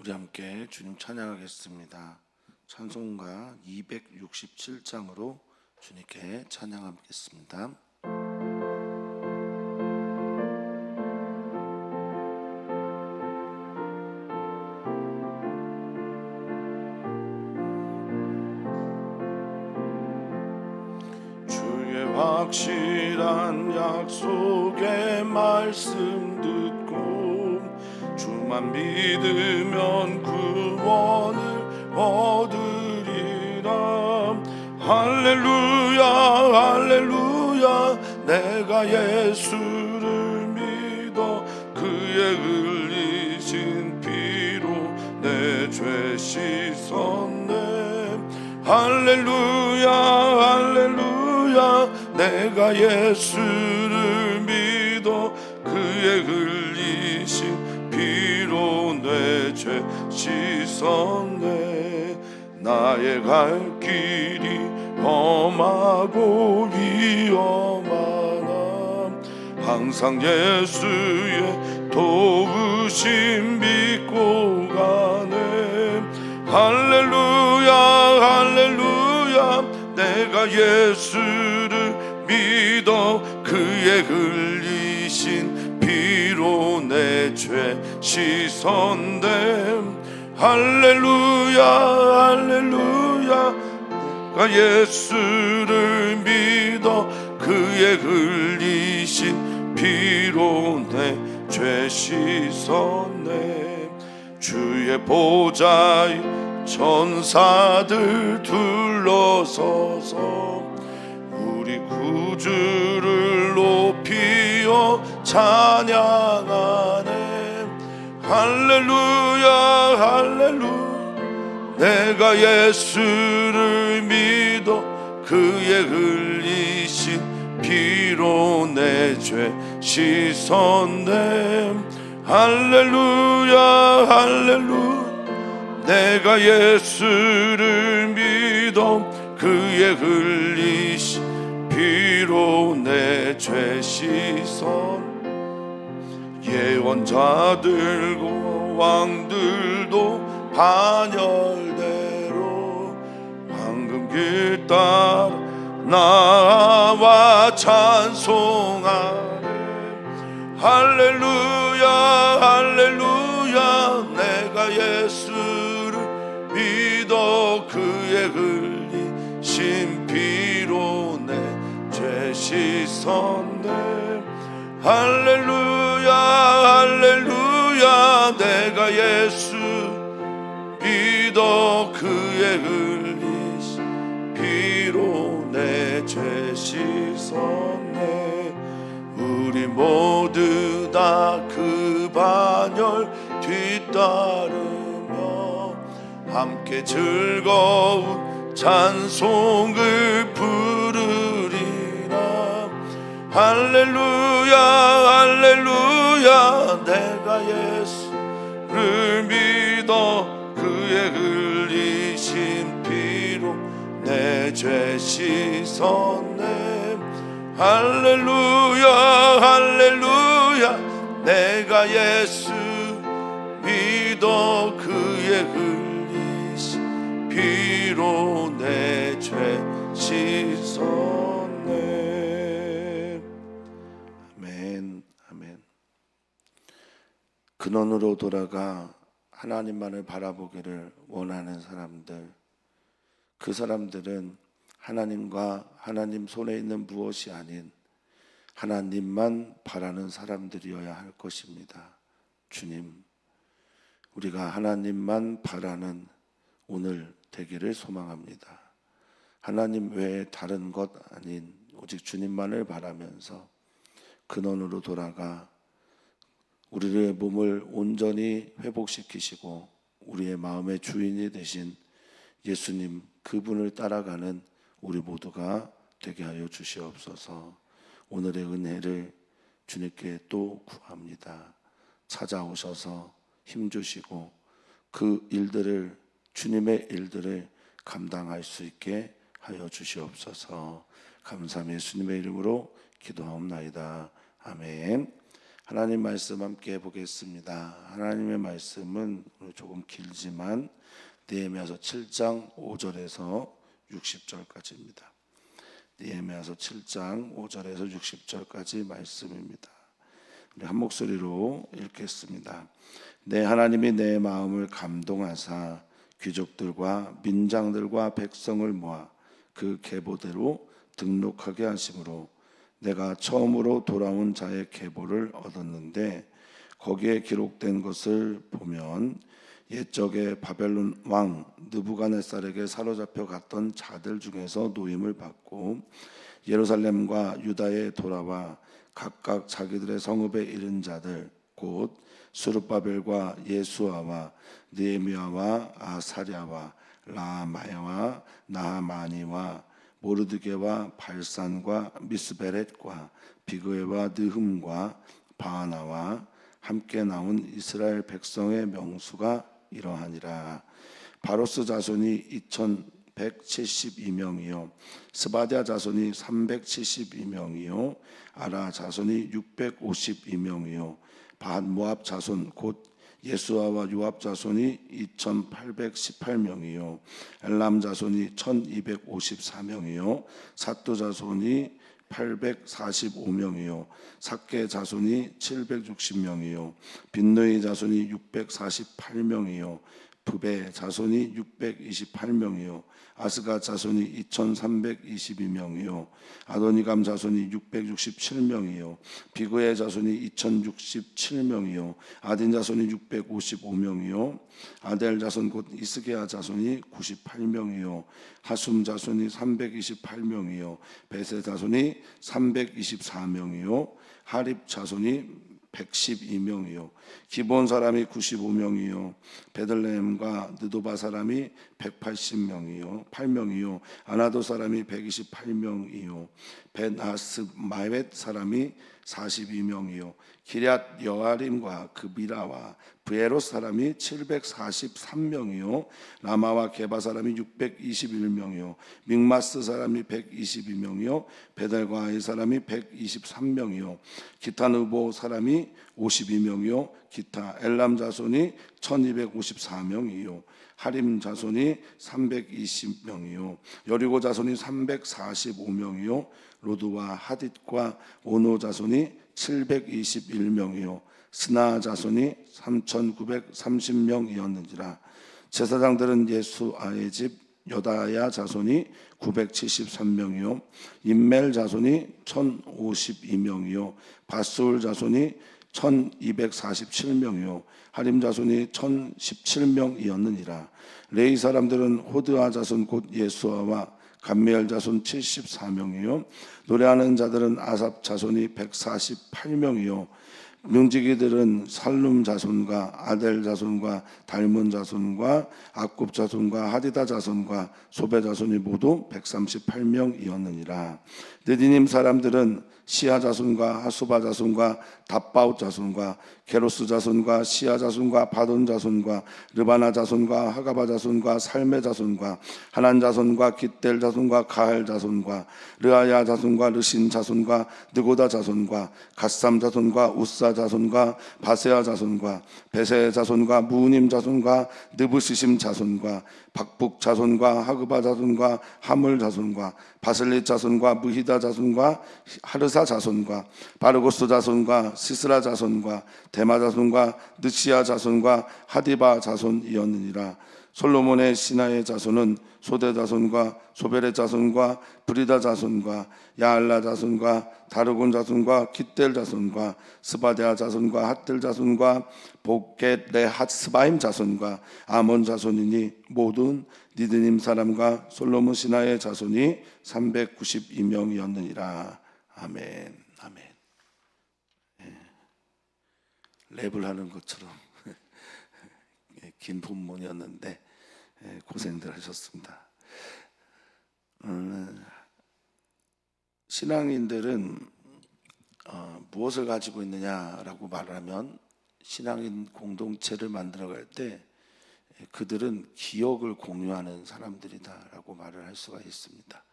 우리 함께 주님 찬양하겠습니다. 찬송가 267장으로 주님께 찬양하겠습니다. 주의 확실한 약속의 말씀 듣고 주만 믿으면 구원을 얻으리라. 할렐루야 할렐루야. 내가 예수를 믿어 그의 흘리신 피로 내 죄 씻었네. 할렐루야 할렐루야. 내가 예수를 믿어 그의 흘리신 피로 내 죄 씻었네. 나의 갈 길이 험하고 위험하나 항상 예수의 도우심 믿고 가네. 할렐루야 할렐루야. 내가 예수를 믿어 그의 흘리신 피로 내 죄 씻었네. 할렐루야 할렐루야. 내가 예수를 믿어 그의 흘리신 피로 내 죄 씻었네. 주의 보좌에 천사들 둘러서서 우리 구주를 높이어 찬양하네. 할렐루야 할렐루야. 내가 예수를 믿어 그의 흘리신 피로 내 죄 씻었네. 할렐루야 할렐루야. 내가 예수를 믿어 그의 흘리신 피로 내 죄 씻었네. 예언자들과 왕들도 반열대로 황금길 따라 나와 찬송하네. 할렐루야 할렐루야. 내가 예수를 믿어 그의 흘리신 피로 내 죄 씻었네. 할렐루야 할렐루야. 내가 예수 믿어 그의 흘리신 피로 내 죄 씻었네. 우리 모두 다 그 반열 뒤따르며 함께 즐거운 찬송을 부르리라. 할렐루야 할렐루야. 내가 예수를 믿어 그의 흘리신 피로 내 죄 씻었네. 할렐루야 할렐루야. 내가 예수 믿어 그의 흘리신 피로 내 죄 씻었네. 아멘 아멘. 근원으로 돌아가 하나님만을 바라보기를 원하는 사람들, 그 사람들은 하나님과 하나님 손에 있는 무엇이 아닌 하나님만 바라는 사람들이어야 할 것입니다. 주님, 우리가 하나님만 바라는 오늘 되기를 소망합니다. 하나님 외에 다른 것 아닌 오직 주님만을 바라면서 근원으로 돌아가 우리의 몸을 온전히 회복시키시고 우리의 마음의 주인이 되신 예수님, 그분을 따라가는 우리 모두가 되게 하여 주시옵소서. 오늘의 은혜를 주님께 또 구합니다. 찾아오셔서 힘주시고 그 일들을, 주님의 일들을 감당할 수 있게 하여 주시옵소서. 감사함 예수님의 이름으로 기도하옵나이다. 아멘. 하나님 말씀 함께 보겠습니다. 하나님의 말씀은 조금 길지만 느헤미야서 7장 5절에서 60절까지입니다. 느헤미야서 7장 5절에서 60절까지 말씀입니다. 우리 한 목소리로 읽겠습니다. 내 하나님이 내 마음을 감동하사 귀족들과 민장들과 백성을 모아 그 계보대로 등록하게 하심으로 내가 처음으로 돌아온 자의 계보를 얻었는데 거기에 기록된 것을 보면 옛적에 바벨론 왕 느부갓네살에게 사로잡혀 갔던 자들 중에서 노임을 받고 예루살렘과 유다에 돌아와 각각 자기들의 성읍에 이른 자들 곧 스룹바벨과 예수아와 느헤미야와 아사랴와 라마야와 나하마니와 모르드게와 발산과 미스베렛과 비그웨와 느흠과 바하나와 함께 나온 이스라엘 백성의 명수가 이러하니라. 바로스 자손이 2172명이요 스바랴 자손이 372명이요 아라 자손이 652명이요 밧모압 자손 곧 예수아와 요압 자손이 2818명이요 엘람 자손이 1254명이요 삿도 자손이 845명이요 삭게 자손이 760명이요 빈느이 자손이 648명이요 부베 자손이 628명이요 아스가 자손이 2322명이요 아도니감 자손이 667명이요 비그의 자손이 2067명이요 아딘 자손이 655명이요 아델 자손 곧 이스게아 자손이 98명이요 하숨 자손이 328명이요 베세 자손이 324명이요 하립 자손이 112명이요 기본 사람이 95명이요 베들레헴과 느도바 사람이 180명이요 8명이요 아나도 사람이 128명이요 벳하스 마벳 사람이 42명이요 기럇 여아림과 그 미라와 브에롯 사람이 743명이요 라마와 게바 사람이 621명이요 믹마스 사람이 122명이요 베델과 아이 사람이 123명이요 기타 느보 사람이 52명이요 기타 엘람 자손이 1254명이요 하림 자손이 320명이요 여리고 자손이 345명이요 로드와 하딧과 오노 자손이 721명이요 스나 자손이 3930명이었는지라 제사장들은 예수아의 집 여다야 자손이 973명이요 임멜 자손이 1052명이요 바술 자손이 1247명이요 하림 자손이 1017명이었느니라 레이 사람들은 호드아 자손 곧 예수아와 감미엘 자손 74명이요 노래하는 자들은 아삽 자손이 148명이요 명지기들은 살룸 자손과 아델 자손과 달문 자손과 악굽 자손과 하디다 자손과 소베 자손이 모두 138명이었느니라 느디님 사람들은 시아 자손과 하수바 자손과 답바웃 자손과 게로스 자손과 시아 자손과 바돈 자손과 르바나 자손과 하가바 자손과 살메 자손과 하난 자손과 깃델 자손과 가할 자손과 르아야 자손과 르신 자손과 느고다 자손과 갓삼 자손과 우사 자손과 바세아 자손과 베세 자손과 무님 자손과 느부시심 자손과 박북 자손과 하그바 자손과 하물 자손과 바슬릿 자손과 무히다 자손과 하르사 자손과 바르고스 자손과 시스라 자손과 데마 자손과 느시아 자손과 하디바 자손이었느니라 솔로몬의 신하의 자손은 소대 자손과 소벨의 자손과 브리다 자손과 야알라 자손과 다르곤 자손과 깃델 자손과 스바데아 자손과 핫들 자손과 복겟 레핫스바임 자손과 아몬 자손이니 모든 니드님 사람과 솔로몬 신하의 자손이 392명이었느니라. 아멘. 아멘. 랩을 하는 것처럼 긴 본문이었는데 고생들 하셨습니다. 신앙인들은 무엇을 가지고 있느냐라고 말하면 신앙인 공동체를 만들어갈 때 그들은 기억을 공유하는 사람들이다라고 말을 할 수가 있습니다.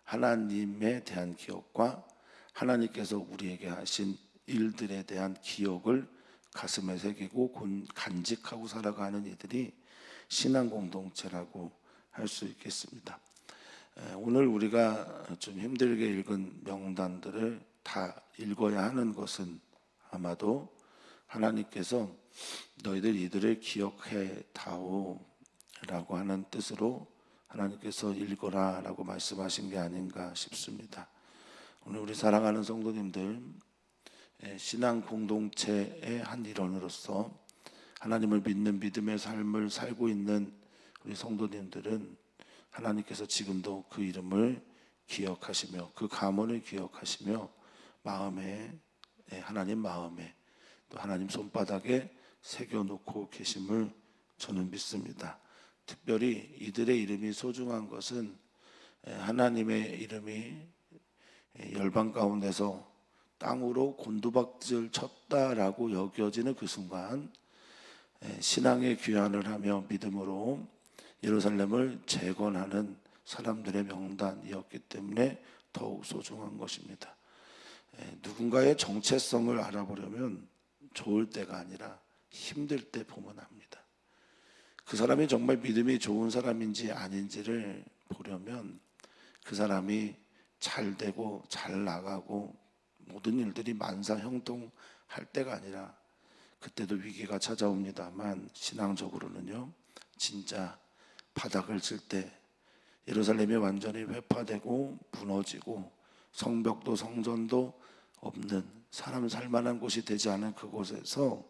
하나님에 대한 기억과 하나님께서 우리에게 하신 일들에 대한 기억을 가슴에 새기고 간직하고 살아가는 이들이 신앙 공동체라고 할 수 있겠습니다. 오늘 우리가 좀 힘들게 읽은 명단들을 다 읽어야 하는 것은 아마도 하나님께서 너희들 이들을 기억해 다오 라고 하는 뜻으로 하나님께서 읽어라 라고 말씀하신 게 아닌가 싶습니다. 오늘 우리 사랑하는 성도님들, 신앙 공동체의 한 일원으로서 하나님을 믿는 믿음의 삶을 살고 있는 우리 성도님들은 하나님께서 지금도 그 이름을 기억하시며 그 가문을 기억하시며 마음에, 하나님 마음에 또 하나님 손바닥에 새겨놓고 계심을 저는 믿습니다. 특별히 이들의 이름이 소중한 것은 하나님의 이름이 열방 가운데서 땅으로 곤두박질 쳤다라고 여겨지는 그 순간 신앙의 귀환을 하며 믿음으로 예루살렘을 재건하는 사람들의 명단이었기 때문에 더욱 소중한 것입니다. 누군가의 정체성을 알아보려면 좋을 때가 아니라 힘들 때 보면 압니다. 그 사람이 정말 믿음이 좋은 사람인지 아닌지를 보려면 그 사람이 잘 되고 잘 나가고 모든 일들이 만사형통할 때가 아니라 그때도 위기가 찾아옵니다만 신앙적으로는요, 진짜 바닥을 칠 때 예루살렘이 완전히 회파되고 무너지고 성벽도 성전도 없는 사람 살만한 곳이 되지 않은 그곳에서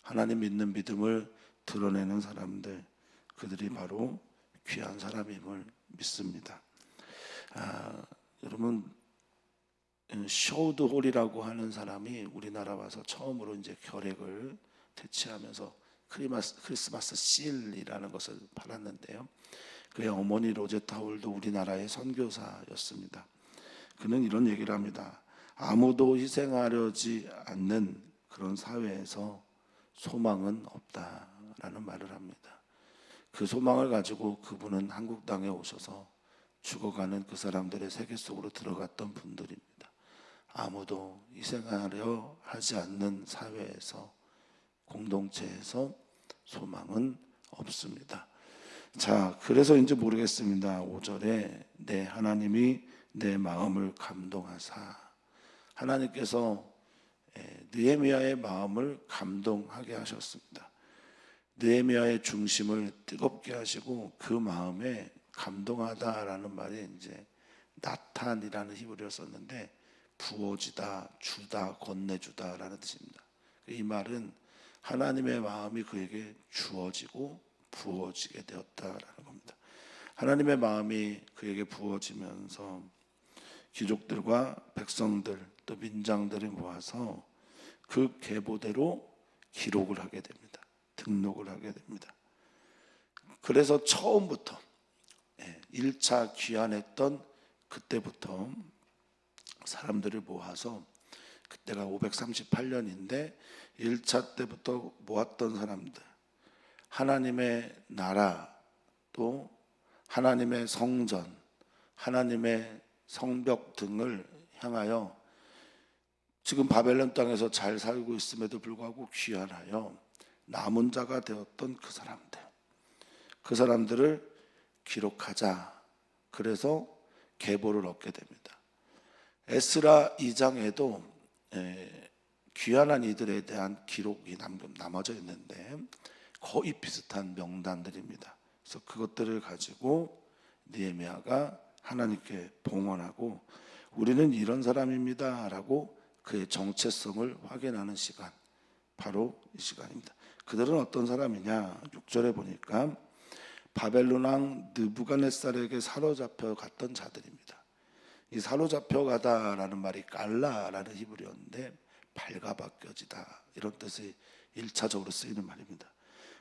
하나님 믿는 믿음을 드러내는 사람들, 그들이 바로 귀한 사람임을 믿습니다. 여러분, 쇼드홀이라고 하는 사람이 우리나라 와서 처음으로 이제 결핵을 대체하면서 크리스마스 실이라는 것을 팔았는데요. 그의 어머니 로제타 홀도 우리나라의 선교사였습니다. 그는 이런 얘기를 합니다. 아무도 희생하려지 않는 그런 사회에서 소망은 없다라는 말을 합니다. 그 소망을 가지고 그분은 한국 땅에 오셔서 죽어가는 그 사람들의 세계 속으로 들어갔던 분들입니다. 아무도 희생하려 하지 않는 사회에서, 공동체에서 소망은 없습니다. 자, 그래서 이제 모르겠습니다. 5절에 내 하나님이 내 마음을 감동하사, 하나님께서 느헤미야의 마음을 감동하게 하셨습니다. 느헤미야의 중심을 뜨겁게 하시고 그 마음에 감동하다라는 말이 이제 나탄이라는 히브리어를 썼는데 부어지다, 주다, 건네주다라는 뜻입니다. 이 말은 하나님의 마음이 그에게 주어지고 부어지게 되었다라는 겁니다. 하나님의 마음이 그에게 부어지면서 귀족들과 백성들 또 민장들을 모아서 그 계보대로 기록을 하게 됩니다. 등록을 하게 됩니다. 그래서 처음부터 1차 귀환했던 그때부터 사람들을 모아서, 그때가 538년인데 1차 때부터 모았던 사람들, 하나님의 나라 또 하나님의 성전, 하나님의 성벽 등을 향하여 지금 바벨론 땅에서 잘 살고 있음에도 불구하고 귀환하여 남은 자가 되었던 그 사람들을 기록하자. 그래서 계보를 얻게 됩니다. 에스라 2장에도 귀환한 이들에 대한 기록이 남아져 있는데 거의 비슷한 명단들입니다. 그래서 그것들을 가지고 느헤미야가 하나님께 봉헌하고 우리는 이런 사람입니다 라고 그의 정체성을 확인하는 시간, 바로 이 시간입니다. 그들은 어떤 사람이냐? 6절에 보니까 바벨론 왕 느부갓네살에게 사로잡혀 갔던 자들입니다. 이 사로잡혀 가다라는 말이 깔라라는 히브리어인데 발가벗겨지다, 이런 뜻이 1차적으로 쓰이는 말입니다.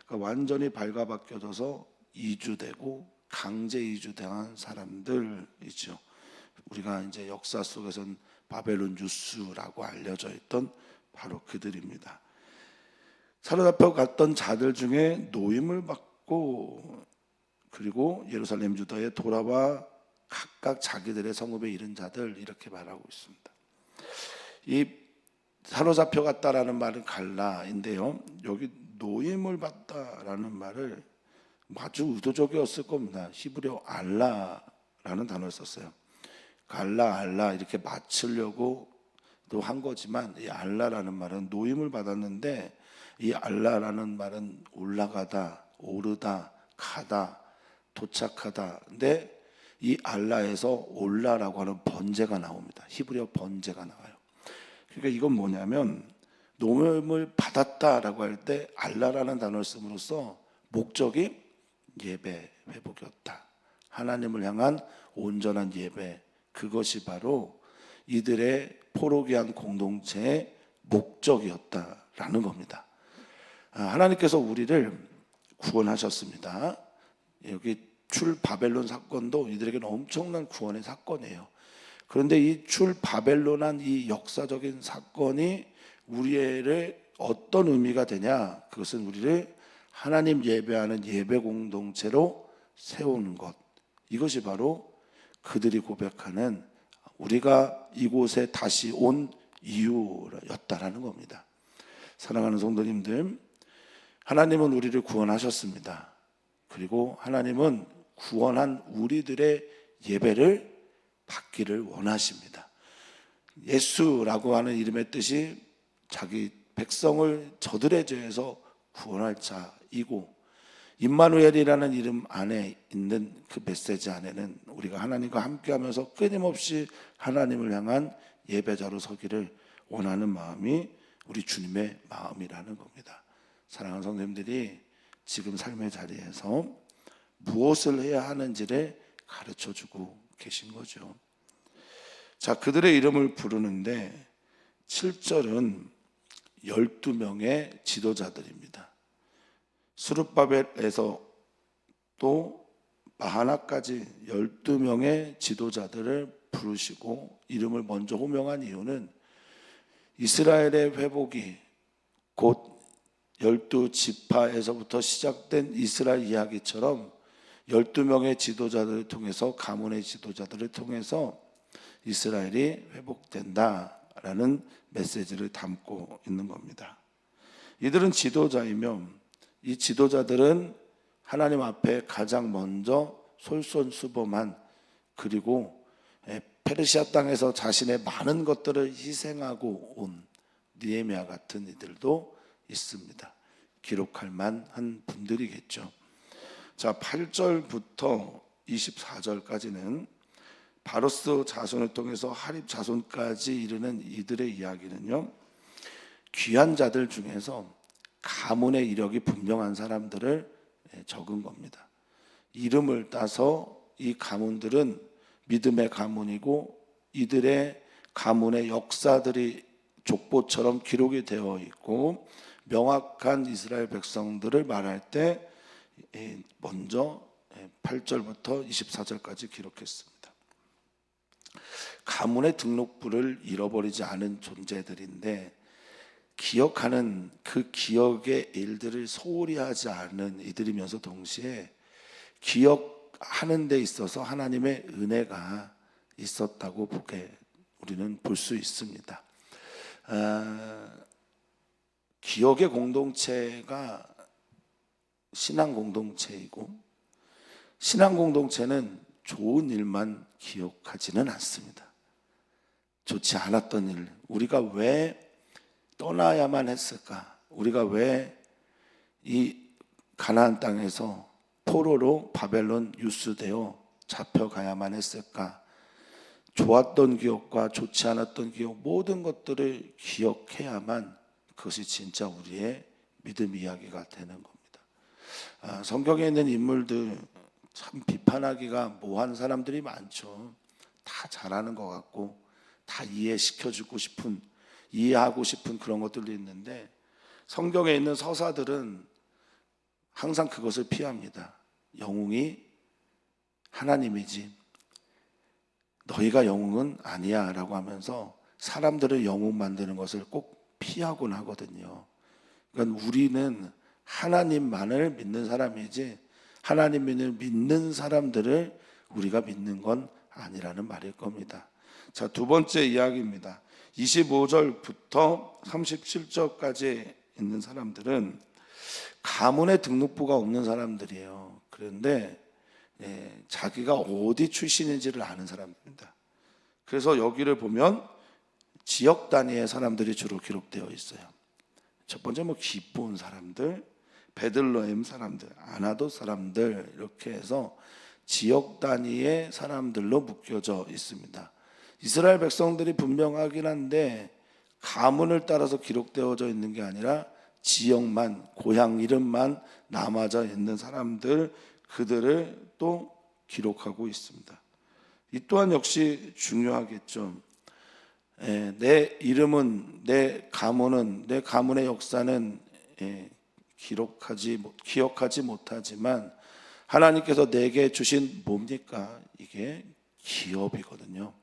그러니까 완전히 발가벗겨져서 이주되고 강제 이주당한 사람들이죠. 우리가 이제 역사 속에서는 바벨론 유스라고 알려져 있던 바로 그들입니다. 사로잡혀 갔던 자들 중에 노임을 받고 그리고 예루살렘 유다에 돌아와 각각 자기들의 성읍에 이른 자들, 이렇게 말하고 있습니다. 이 사로잡혀 갔다라는 말은 갈라인데요. 여기 노임을 받다라는 말을 아주 의도적이었을 겁니다. 히브리어 알라라는 단어를 썼어요. 갈라, 알라 이렇게 맞추려고 또 한 거지만 이 알라라는 말은 노임을 받았는데 이 알라라는 말은 올라가다, 오르다, 가다, 도착하다. 근데 이 알라에서 올라라고 하는 번제가 나옵니다. 히브리어 번제가 나와요. 그러니까 이건 뭐냐면 노임을 받았다라고 할 때 알라라는 단어를 씀으로써 목적이 예배 회복이었다. 하나님을 향한 온전한 예배, 그것이 바로 이들의 포로기한 공동체의 목적이었다라는 겁니다. 하나님께서 우리를 구원하셨습니다. 여기 출 바벨론 사건도 이들에게는 엄청난 구원의 사건이에요. 그런데 이 출 바벨론한 이 역사적인 사건이 우리의 어떤 의미가 되냐? 그것은 우리를 하나님 예배하는 예배 공동체로 세우는 것. 이것이 바로 그들이 고백하는 우리가 이곳에 다시 온 이유였다라는 겁니다. 사랑하는 성도님들, 하나님은 우리를 구원하셨습니다. 그리고 하나님은 구원한 우리들의 예배를 받기를 원하십니다. 예수라고 하는 이름의 뜻이 자기 백성을 저들의 죄에서 구원할 자이고, 임마누엘이라는 이름 안에 있는 그 메시지 안에는 우리가 하나님과 함께하면서 끊임없이 하나님을 향한 예배자로 서기를 원하는 마음이 우리 주님의 마음이라는 겁니다. 사랑하는 성도님들이 지금 삶의 자리에서 무엇을 해야 하는지를 가르쳐주고 계신 거죠. 자, 그들의 이름을 부르는데 7절은 12명의 지도자들입니다. 스룹바벨에서 또 마하나까지 12명의 지도자들을 부르시고 이름을 먼저 호명한 이유는 이스라엘의 회복이 곧 12지파에서부터 시작된 이스라엘 이야기처럼 12명의 지도자들을 통해서, 가문의 지도자들을 통해서 이스라엘이 회복된다라는 메시지를 담고 있는 겁니다. 이들은 지도자이며 이 지도자들은 하나님 앞에 가장 먼저 솔선수범한, 그리고 페르시아 땅에서 자신의 많은 것들을 희생하고 온 느헤미야 같은 이들도 있습니다. 기록할 만한 분들이겠죠. 자, 8절부터 24절까지는 바로스 자손을 통해서 하립 자손까지 이르는 이들의 이야기는요, 귀한 자들 중에서 가문의 이력이 분명한 사람들을 적은 겁니다. 이름을 따서 이 가문들은 믿음의 가문이고 이들의 가문의 역사들이 족보처럼 기록이 되어 있고 명확한 이스라엘 백성들을 말할 때 먼저 8절부터 24절까지 기록했습니다. 가문의 등록부를 잃어버리지 않은 존재들인데 기억하는 그 기억의 일들을 소홀히 하지 않은 이들이면서 동시에 기억하는 데 있어서 하나님의 은혜가 있었다고 우리는 볼 수 있습니다. 기억의 공동체가 신앙 공동체이고, 신앙 공동체는 좋은 일만 기억하지는 않습니다. 좋지 않았던 일, 우리가 왜 떠나야만 했을까? 우리가 왜 이 가나안 땅에서 포로로 바벨론 유수되어 잡혀가야만 했을까? 좋았던 기억과 좋지 않았던 기억, 모든 것들을 기억해야만 그것이 진짜 우리의 믿음 이야기가 되는 겁니다. 성경에 있는 인물들 참 비판하기가 뭐한 사람들이 많죠. 다 잘하는 것 같고 다 이해시켜주고 싶은, 이해하고 싶은 그런 것들도 있는데 성경에 있는 서사들은 항상 그것을 피합니다. 영웅이 하나님이지 너희가 영웅은 아니야 라고 하면서 사람들을 영웅 만드는 것을 꼭 피하곤 하거든요. 그러니까 우리는 하나님만을 믿는 사람이지 하나님을 믿는 사람들을 우리가 믿는 건 아니라는 말일 겁니다. 자, 두 번째 이야기입니다. 25절부터 37절까지 있는 사람들은 가문에 등록부가 없는 사람들이에요. 그런데 자기가 어디 출신인지를 아는 사람입니다. 그래서 여기를 보면 지역 단위의 사람들이 주로 기록되어 있어요. 첫 번째 기브온 사람들, 베들레헴 사람들, 아나돗 사람들, 이렇게 해서 지역 단위의 사람들로 묶여져 있습니다. 이스라엘 백성들이 분명하긴 한데 가문을 따라서 기록되어져 있는 게 아니라 지역만, 고향 이름만 남아져 있는 사람들, 그들을 또 기록하고 있습니다. 이 또한 역시 중요하겠죠. 내 이름은, 내 가문은, 내 가문의 역사는 기억하지 못하지만 하나님께서 내게 주신 뭡니까? 이게 기업이거든요.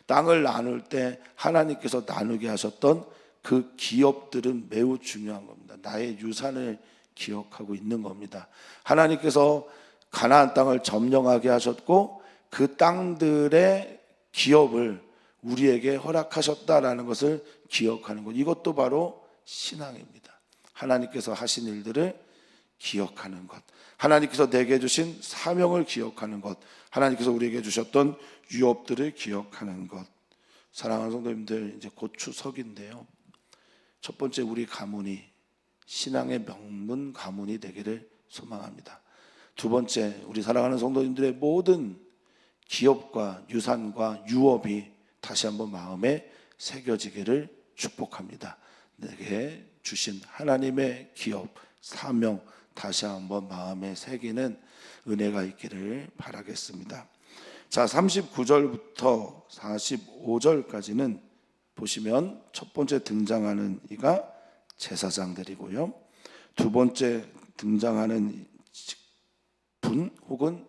땅을 나눌 때 하나님께서 나누게 하셨던 그 기업들은 매우 중요한 겁니다. 나의 유산을 기억하고 있는 겁니다. 하나님께서 가나안 땅을 점령하게 하셨고 그 땅들의 기업을 우리에게 허락하셨다라는 것을 기억하는 것, 이것도 바로 신앙입니다. 하나님께서 하신 일들을 기억하는 것, 하나님께서 내게 주신 사명을 기억하는 것, 하나님께서 우리에게 주셨던 유업들을 기억하는 것. 사랑하는 성도님들, 이제 곧 추석인데요, 첫 번째 우리 가문이 신앙의 명문 가문이 되기를 소망합니다. 두 번째, 우리 사랑하는 성도님들의 모든 기업과 유산과 유업이 다시 한번 마음에 새겨지기를 축복합니다. 내게 주신 하나님의 기업, 사명 다시 한번 마음에 새기는 은혜가 있기를 바라겠습니다. 자, 39절부터 45절까지는 보시면 첫 번째 등장하는 이가 제사장들이고요, 두 번째 등장하는 분 혹은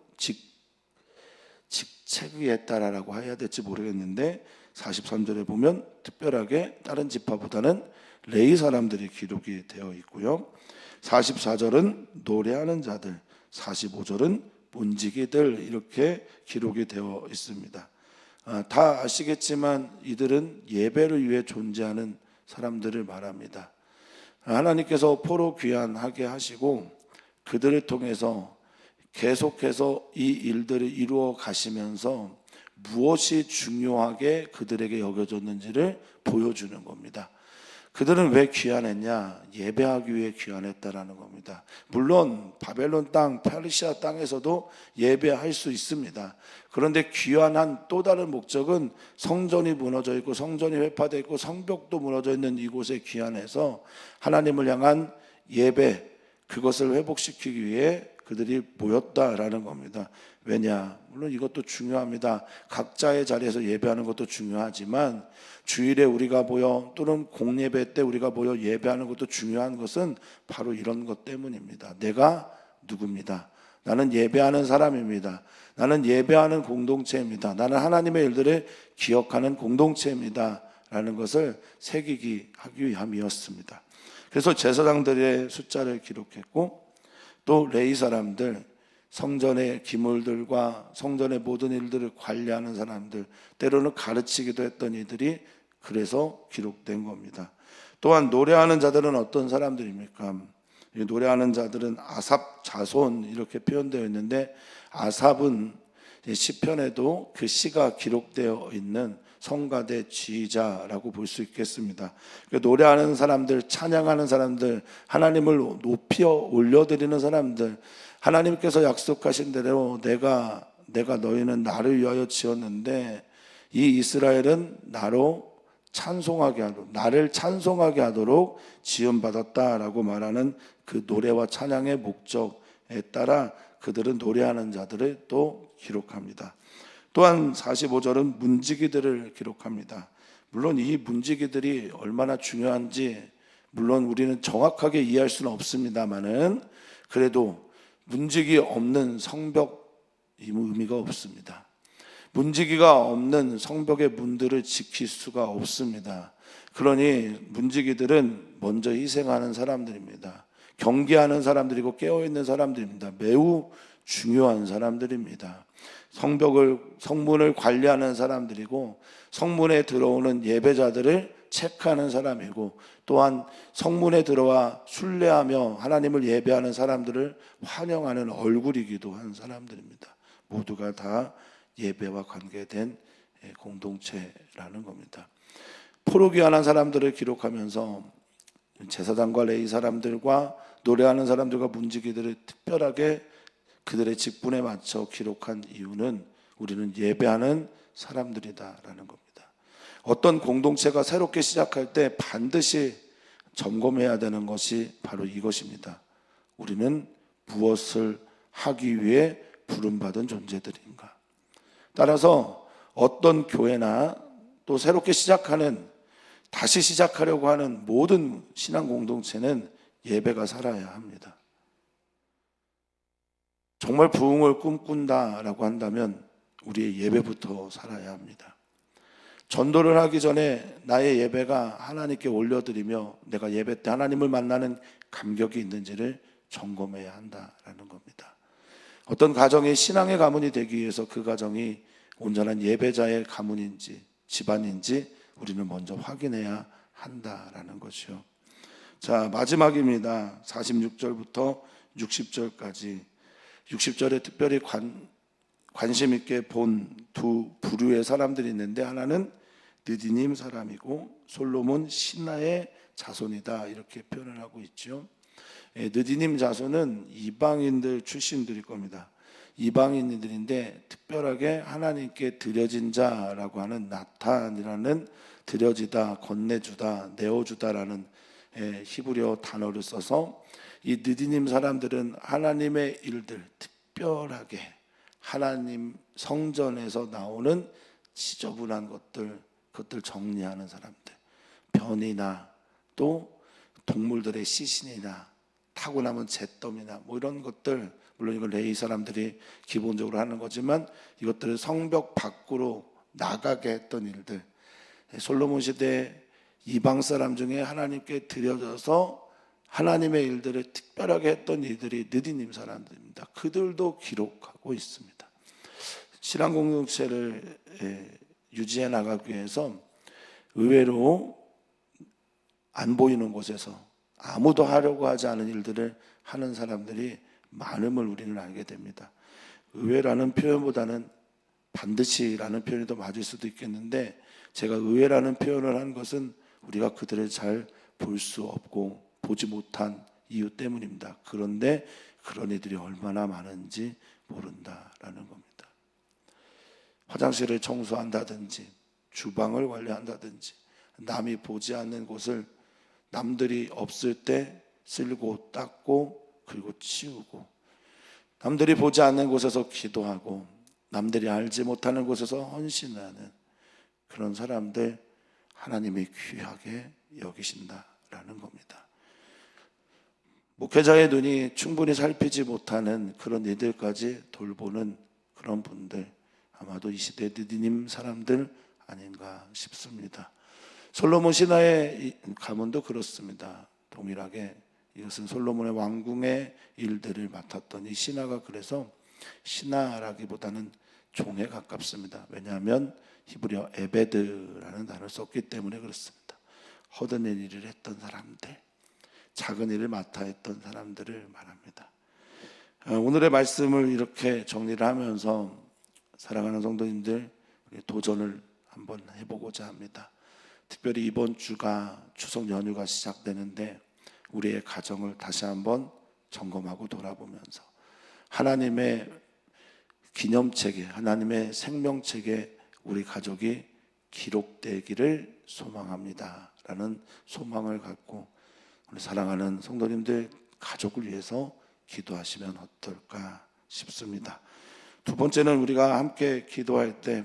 직책에 따라라고 해야 될지 모르겠는데 43절에 보면 특별하게 다른 지파보다는 레위 사람들이 기록이 되어 있고요, 44절은 노래하는 자들, 45절은 문지기들, 이렇게 기록이 되어 있습니다. 다 아시겠지만 이들은 예배를 위해 존재하는 사람들을 말합니다. 하나님께서 포로 귀환하게 하시고 그들을 통해서 계속해서 이 일들을 이루어 가시면서 무엇이 중요하게 그들에게 여겨졌는지를 보여주는 겁니다. 그들은 왜 귀환했냐? 예배하기 위해 귀환했다라는 겁니다. 물론 바벨론 땅, 페르시아 땅에서도 예배할 수 있습니다. 그런데 귀환한 또 다른 목적은 성전이 무너져 있고 성전이 회파되어 있고 성벽도 무너져 있는 이곳에 귀환해서 하나님을 향한 예배, 그것을 회복시키기 위해 그들이 모였다라는 겁니다. 왜냐? 물론 이것도 중요합니다. 각자의 자리에서 예배하는 것도 중요하지만 주일에 우리가 모여 또는 공예배 때 우리가 모여 예배하는 것도 중요한 것은 바로 이런 것 때문입니다. 내가 누굽니다. 나는 예배하는 사람입니다. 나는 예배하는 공동체입니다. 나는 하나님의 일들을 기억하는 공동체입니다. 라는 것을 새기기 하기 위함이었습니다. 그래서 제사장들의 숫자를 기록했고 또 레위 사람들, 성전의 기물들과 성전의 모든 일들을 관리하는 사람들, 때로는 가르치기도 했던 이들이 그래서 기록된 겁니다. 또한 노래하는 자들은 어떤 사람들입니까? 노래하는 자들은 아삽 자손, 이렇게 표현되어 있는데 아삽은 시편에도 그 시가 기록되어 있는 성가대 지휘자라고 볼 수 있겠습니다. 노래하는 사람들, 찬양하는 사람들, 하나님을 높여 올려드리는 사람들, 하나님께서 약속하신 대로 내가 너희는 나를 위하여 지었는데 이 이스라엘은 나를 찬송하게 하도록 지음받았다라고 말하는 그 노래와 찬양의 목적에 따라 그들은 노래하는 자들을 또 기록합니다. 또한 45절은 문지기들을 기록합니다. 물론 이 문지기들이 얼마나 중요한지 물론 우리는 정확하게 이해할 수는 없습니다만은 그래도 문지기 없는 성벽 의미가 없습니다. 문지기가 없는 성벽의 문들을 지킬 수가 없습니다. 그러니 문지기들은 먼저 희생하는 사람들입니다. 경계하는 사람들이고 깨어있는 사람들입니다. 매우 중요한 사람들입니다. 성문을 관리하는 사람들이고, 성문에 들어오는 예배자들을 체크하는 사람이고, 또한 성문에 들어와 순례하며 하나님을 예배하는 사람들을 환영하는 얼굴이기도 한 사람들입니다. 모두가 다 예배와 관계된 공동체라는 겁니다. 포로귀환한 사람들을 기록하면서 제사장과 레위 사람들과 노래하는 사람들과 문지기들을 특별하게 그들의 직분에 맞춰 기록한 이유는 우리는 예배하는 사람들이다라는 겁니다. 어떤 공동체가 새롭게 시작할 때 반드시 점검해야 되는 것이 바로 이것입니다. 우리는 무엇을 하기 위해 부름받은 존재들인가? 따라서 어떤 교회나 또 새롭게 다시 시작하려고 하는 모든 신앙 공동체는 예배가 살아야 합니다. 정말 부흥을 꿈꾼다라고 한다면 우리의 예배부터 살아야 합니다. 전도를 하기 전에 나의 예배가 하나님께 올려드리며 내가 예배 때 하나님을 만나는 감격이 있는지를 점검해야 한다라는 겁니다. 어떤 가정이 신앙의 가문이 되기 위해서 그 가정이 온전한 예배자의 가문인지 집안인지 우리는 먼저 확인해야 한다라는 것이요. 자, 마지막입니다. 46절부터 60절까지. 60절에 특별히 관심 있게 본 두 부류의 사람들이 있는데, 하나는 느디님 사람이고 솔로몬 신하의 자손이다, 이렇게 표현을 하고 있죠. 느디님 자손은 이방인들 출신들일 겁니다. 이방인들인데 특별하게 하나님께 드려진 자라고 하는 나탄이라는, 드려지다, 건네주다, 내어주다라는 히브리어 단어를 써서 이 느디님 사람들은 하나님의 일들, 특별하게 하나님 성전에서 나오는 지저분한 그것들 정리하는 사람들, 변이나 또 동물들의 시신이나 타고 남은 잿더미나 뭐 이런 것들, 물론 이건 레위 사람들이 기본적으로 하는 거지만 이것들을 성벽 밖으로 나가게 했던 일들, 솔로몬 시대 이방 사람 중에 하나님께 드려져서 하나님의 일들을 특별하게 했던 이들이 느디님 사람들입니다. 그들도 기록하고 있습니다. 신앙 공동체를 유지해 나가기 위해서 의외로 안 보이는 곳에서 아무도 하려고 하지 않은 일들을 하는 사람들이 많음을 우리는 알게 됩니다. 의외라는 표현보다는 반드시라는 표현이 더 맞을 수도 있겠는데, 제가 의외라는 표현을 한 것은 우리가 그들을 잘 볼 수 없고 보지 못한 이유 때문입니다. 그런데 그런 이들이 얼마나 많은지 모른다라는 겁니다. 화장실을 청소한다든지 주방을 관리한다든지 남이 보지 않는 곳을 남들이 없을 때 쓸고 닦고 그리고 치우고, 남들이 보지 않는 곳에서 기도하고 남들이 알지 못하는 곳에서 헌신하는 그런 사람들, 하나님이 귀하게 여기신다라는 겁니다. 목회자의 눈이 충분히 살피지 못하는 그런 이들까지 돌보는 그런 분들, 아마도 이 시대 느디님 사람들 아닌가 싶습니다. 솔로몬 신하의 가문도 그렇습니다. 동일하게 이것은 솔로몬의 왕궁의 일들을 맡았던 이 신하가, 그래서 신하라기보다는 종에 가깝습니다. 왜냐하면 히브리어 에베드라는 단어를 썼기 때문에 그렇습니다. 허드렛 일을 했던 사람들, 작은 일을 맡아 했던 사람들을 말합니다. 오늘의 말씀을 이렇게 정리를 하면서 사랑하는 성도님들, 도전을 한번 해보고자 합니다. 특별히 이번 주가 추석 연휴가 시작되는데 우리의 가정을 다시 한번 점검하고 돌아보면서 하나님의 기념책에, 하나님의 생명책에 우리 가족이 기록되기를 소망합니다 라는 소망을 갖고 우리 사랑하는 성도님들 가족을 위해서 기도하시면 어떨까 싶습니다. 두 번째는 우리가 함께 기도할 때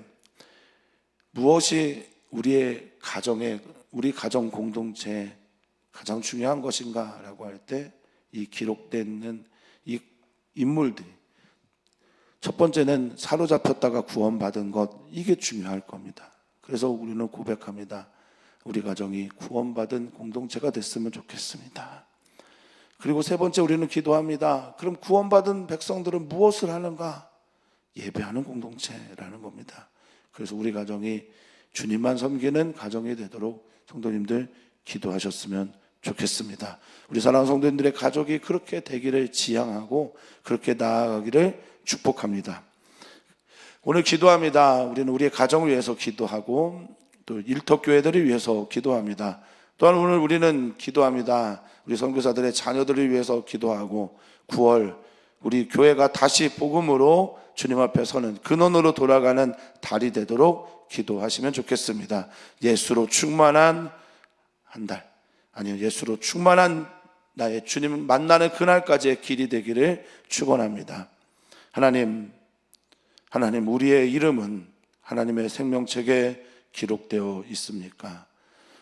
무엇이 우리 가정 공동체에 가장 중요한 것인가 라고 할 때 이 기록되는 이 인물들이, 첫 번째는 사로잡혔다가 구원받은 것, 이게 중요할 겁니다. 그래서 우리는 고백합니다. 우리 가정이 구원받은 공동체가 됐으면 좋겠습니다. 그리고 세 번째 우리는 기도합니다. 그럼 구원받은 백성들은 무엇을 하는가? 예배하는 공동체라는 겁니다. 그래서 우리 가정이 주님만 섬기는 가정이 되도록 성도님들 기도하셨으면 좋겠습니다. 우리 사랑하는 성도님들의 가족이 그렇게 되기를 지향하고 그렇게 나아가기를 축복합니다. 오늘 기도합니다. 우리는 우리의 가정을 위해서 기도하고 또 일터교회들을 위해서 기도합니다. 또한 오늘 우리는 기도합니다. 우리 선교사들의 자녀들을 위해서 기도하고 9월 우리 교회가 다시 복음으로 주님 앞에 서는 근원으로 돌아가는 달이 되도록 기도하시면 좋겠습니다. 예수로 충만한 한 달, 아니요 예수로 충만한 나의 주님 만나는 그날까지의 길이 되기를 축원합니다. 하나님 우리의 이름은 하나님의 생명책에 기록되어 있습니까?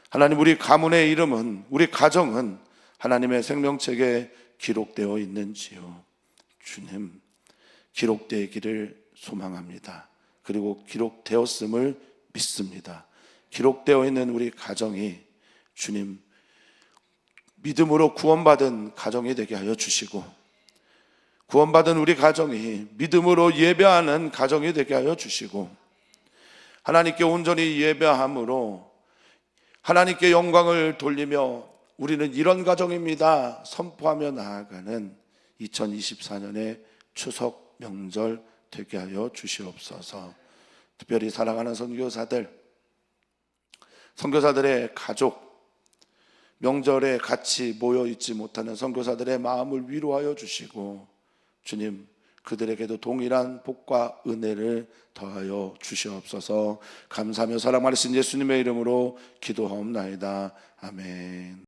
하나님 우리 가문의 이름은, 우리 가정은 하나님의 생명책에 기록되어 있는지요? 주님, 기록되기를 소망합니다. 그리고 기록되었음을 믿습니다. 기록되어 있는 우리 가정이 주님 믿음으로 구원받은 가정이 되게 하여 주시고, 구원받은 우리 가정이 믿음으로 예배하는 가정이 되게 하여 주시고, 하나님께 온전히 예배함으로 하나님께 영광을 돌리며 우리는 이런 가정입니다 선포하며 나아가는 2024년의 추석 명절 되게 하여 주시옵소서. 특별히 사랑하는 선교사들의 가족, 명절에 같이 모여 있지 못하는 선교사들의 마음을 위로하여 주시고, 주님 그들에게도 동일한 복과 은혜를 더하여 주시옵소서. 감사하며 사랑 많으신 예수님의 이름으로 기도하옵나이다. 아멘.